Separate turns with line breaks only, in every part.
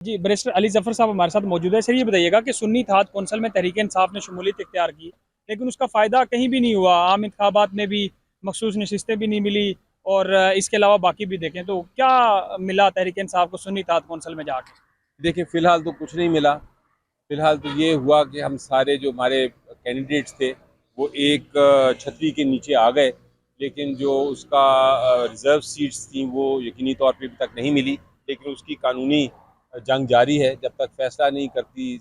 जी, barrister Ali Zafar साहब हमारे साथ मौजूद है। सर ये बताइएगा कि सुन्नी इत्तेहाद कौंसिल में तहरीक-ए-इंसाफ ने शमूलियत इख्तियार की, लेकिन उसका फ़ायदा कहीं भी नहीं हुआ। आम इंतखाबात में भी मखसूस नशिस्तें भी नहीं मिली और इसके अलावा बाकी भी देखें तो क्या मिला तहरीक-ए-इंसाफ को सुन्नी इत्तेहाद कौंसिल में जाके?
देखिए, फ़िलहाल तो कुछ नहीं मिला। फ़िलहाल तो ये हुआ कि हम सारे जो हमारे कैंडिडेट्स थे, वो एक छतरी के नीचे आ गए, लेकिन जो उसका रिज़र्व सीट्स थी, वो यकीनी तौर पे अभी तक नहीं मिली। लेकिन उसकी कानूनी जंग जारी है, जब तक फ़ैसला नहीं करती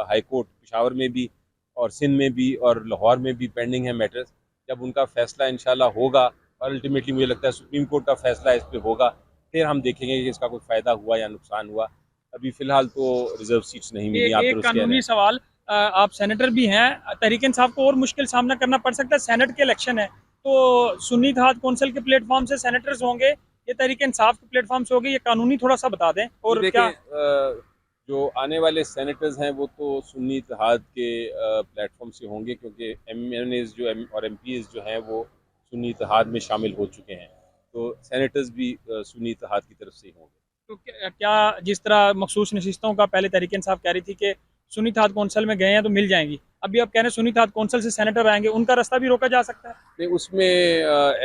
हाई कोर्ट पेशावर में भी और सिंध में भी और लाहौर में भी पेंडिंग है मैटर्स। जब उनका फ़ैसला इंशाल्लाह होगा और अल्टीमेटली मुझे लगता है सुप्रीम कोर्ट का फ़ैसला इस पे होगा, फिर हम देखेंगे कि इसका कोई फ़ायदा हुआ या नुकसान हुआ। अभी फ़िलहाल तो रिज़र्व सीट्स नहीं मिली, आप
एक
दुरुस्त कह रहे
कानूनी
हैं।
सवाल, आप सेनेटर भी हैं, तहरीक-ए-इंसाफ को और मुश्किल सामना करना पड़ सकता है, सेनेट के इलेक्शन है, तो सुन्नी इत्तेहाद कौंसिल के प्लेटफ़ॉर्म से सेनेटर्स होंगे, ये तहरीक-ए-इंसाफ के प्लेटफ़ॉर्म से होंगे, ये कानूनी थोड़ा-सा बता दें
जी
और
देखें,
क्या।
जो आने वाले सेनेटर्स हैं वो तो सुन्नी इत्तेहाद के प्लेटफॉर्म से होंगे, क्योंकि एमएनएज़ जो और एमपीज़ जो हैं वो सुन्नी इत्तेहाद में शामिल हो चुके हैं, तो सेनेटर्स भी सुन्नी इत्तेहाद की तरफ से ही होंगे।
तो क्या जिस तरह मखसूस नशिस्तों का पहले तहरीक-ए-इंसाफ कह रही थी कि सुन्नी इत्तेहाद कौंसिल में गए हैं तो मिल जाएंगी, अभी आप कह रहे हैं सुन्नी इत्तेहाद कौंसिल से सेनेटर आएंगे, उनका रास्ता भी रोका जा सकता है?
नहीं, उसमें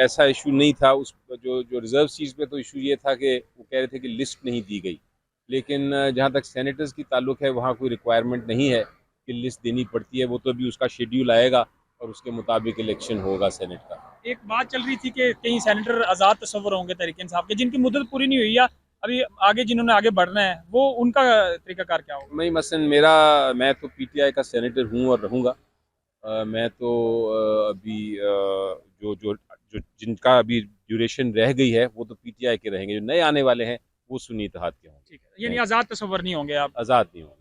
ऐसा इशू नहीं था। उस जो जो रिज़र्व सीट्स पे तो इशू ये था कि वो कह रहे थे कि लिस्ट नहीं दी गई, लेकिन जहाँ तक सेनेटर्स की ताल्लुक है वहाँ कोई रिक्वायरमेंट नहीं है कि लिस्ट देनी पड़ती है। वो तो अभी उसका शेड्यूल आएगा और उसके मुताबिक इलेक्शन होगा सेनेट का।
एक बात चल रही थी कि कई सेनेटर आज़ाद तस्वर होंगे तहरीक-ए-इंसाफ के, जिनकी मुद्दत पूरी नहीं हुई या अभी आगे जिन्होंने आगे बढ़ना है, वो उनका तरीकाकार क्या होगा?
मैं मसलन मैं तो पीटीआई का सेनेटर हूँ और रहूँगा। मैं तो अभी जो जो जो जिनका अभी ड्यूरेशन रह गई है वो तो पीटीआई के रहेंगे, जो नए आने वाले हैं वो सुन्नी इत्तेहाद के होंगे।
ठीक है, यानी
थैंक यू।
आज़ाद तस्वर नहीं होंगे आप।
आज़ाद नहीं होंगे।